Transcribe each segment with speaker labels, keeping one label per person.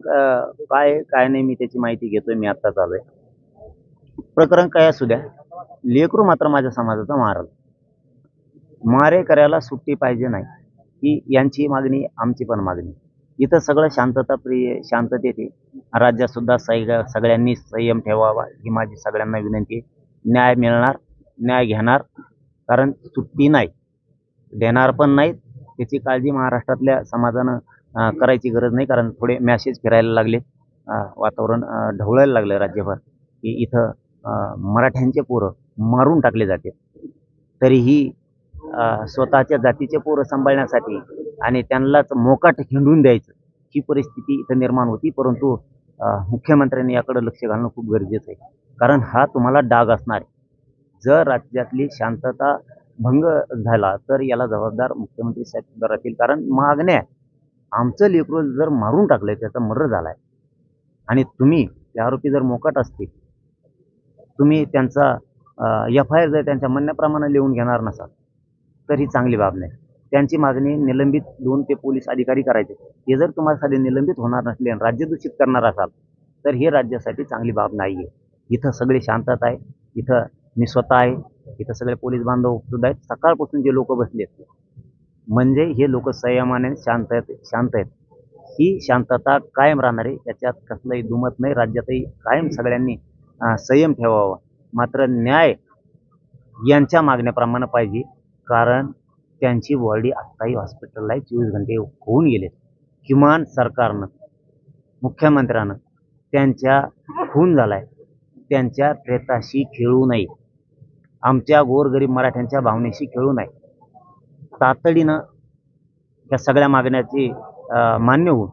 Speaker 1: काय काय नाही मी त्याची माहिती घेतोय. मी आत्ताच आलोय. प्रकरण काय असू द्या, लेकरू मात्र माझ्या समाजाचा मारल. मारेकऱ्याला सुट्टी पाहिजे नाही, ही यांची मागणी, आमची पण मागणी. इथं सगळं शांतताप्रिय, शांततेत आहे. राज्यात सुद्धा सगळ्यांनी संयम ठेवावा ही माझी सगळ्यांना विनंती आहे. न्याय मिळणार, न्याय घेणार, कारण सुट्टी नाही, देणार पण नाहीत. त्याची काळजी महाराष्ट्रातल्या समाजानं करायची गरज नाही, कारण थोडे मॅसेज फिरायला लागले, वातावरण ढवळायला लागलं राज्यभर, की इथं मराठ्यांचे पोरं मारून टाकले जाते. तरीही स्वतःच्या जातीचे पोरं सांभाळण्यासाठी आणि त्यांनाच मोकाट हिंडून द्यायचं, ही परिस्थिती इथं निर्माण होती. परंतु मुख्यमंत्र्यांनी याकडे लक्ष घालणं खूप गरजेचं आहे, कारण हा तुम्हाला डाग असणार आहे. जर राज्यातली शांतता भंग झाला तर याला जबाबदार मुख्यमंत्री साहेब सुद्धा राहतील, कारण मागण्या, आमचं लेकरू जर मारून टाकलंय, त्याचा मर्डर झालाय आणि तुम्ही ते आरोपी जर मोकाट असतील, तुम्ही त्यांचा FIR जर त्यांच्या म्हणण्याप्रमाणे लिहून घेणार नसाल तर ही चांगली बाब नाही. त्यांची मागणी निलंबित 2 ते पोलीस अधिकारी करायचे. हे जर तुम्हाला निलंबित होणार नसले आणि राज्य दूषित करणार असाल तर हे राज्यासाठी चांगली बाब नाही आहे. इथं सगळी शांतता आहे. इथं मी स्वतः आहे. इथं सगळे पोलीस बांधव सुद्धा आहेत. सकाळपासून जे लोक बसलेत, म्हणजे हे लोक संयमाने शांत आहेत. ही शांतता कायम राहणार आहे, त्याच्यात कसलंही दुमत नाही. राज्यातही कायम सगळ्यांनी संयम ठेवावा. मात्र न्याय यांच्या मागण्याप्रमाणे पाहिजे, कारण त्यांची बॉडी आत्ताही हॉस्पिटलला आहे, 24 घंटे होऊन गेले. किमान सरकारनं, मुख्यमंत्र्यानं त्यांच्या खून झालाय, त्यांच्या प्रेताशी खेळू नये. आमच्या गोरगरीब मराठ्यांच्या भावनेशी खेळू नये. तातडीनं या सगळ्या मागण्याची मान्य होऊन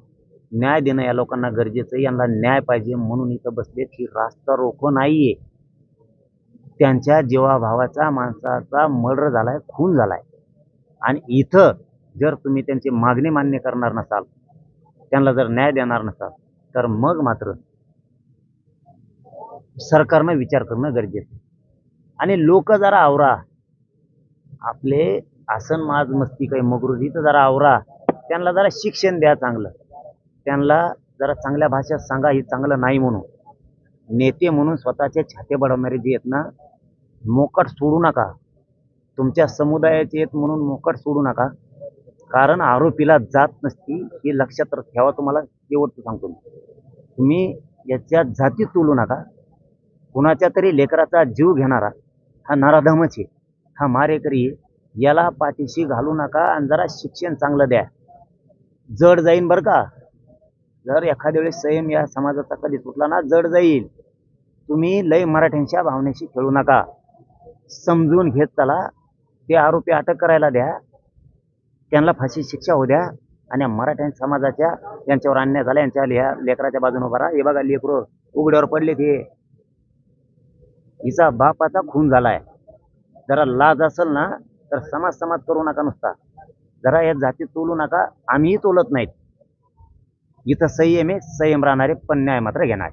Speaker 1: न्याय देणं या लोकांना गरजेचं आहे. यांना न्याय पाहिजे म्हणून इथं बसलेत. ही रास्ता रोको नाहीये. त्यांच्या जीवाभावाचा माणसाचा मर्डर झालाय, खून झालाय, आणि इथं जर तुम्ही त्यांची मागणी मान्य करणार नसाल, त्यांना जर न्याय देणार नसाल, तर मग मात्र सरकारनं विचार करणं गरजेचं आहे. आणि लोक जरा आवरा, आपले आसन माज मस्ती काही मगरुरी तर जरा आवरा. त्यांना जरा शिक्षण द्या चांगलं. त्यांना जरा चांगल्या भाषेत सांगा हे चांगलं नाही म्हणून. नेते म्हणून स्वतःचे छाते बडवणारे जे आहेत ना, मोकाट सोडू नका. तुमच्या समुदायाचे आहेत म्हणून मोकाट सोडू नका, कारण आरोपीला जात नसती हे लक्षात ठेवा. तुम्हाला शेवटचं सांगतो, तुम्ही याच्या जाती तोलू नका. कुणाच्या तरी लेकराचा जीव घेणारा हा नराधमच आहे, हा मारेकरी आहे. याला पाठीशी घालू नका आणि जरा शिक्षण चांगलं द्या. जड जाईन बरं का, जर एखाद्या वेळेस संयम या समाजाचा कधी सुटला ना, जड जाईल. तुम्ही लय मराठ्यांच्या भावनेशी खेळू नका. समजून घेत चला. ते आरोपी अटक करायला द्या, त्यांना फाशी शिक्षा होऊ द्या, आणि मराठ्यां समाजाच्या यांच्यावर अन्याय झाला यांच्या लेकराच्या बाजूने उभा राहा. हे बघा, लेकरं उघड्यावर पडले, ते हिचा बापाचा खून झालाय. जरा लाज असेल ना तर समाज करू नका नुसता. जरा या जाती तोलू नका. आम्हीही तोलत नाहीत. इथं संयम आहे, संयम राहणारे, पण न्याय मात्र घेणार.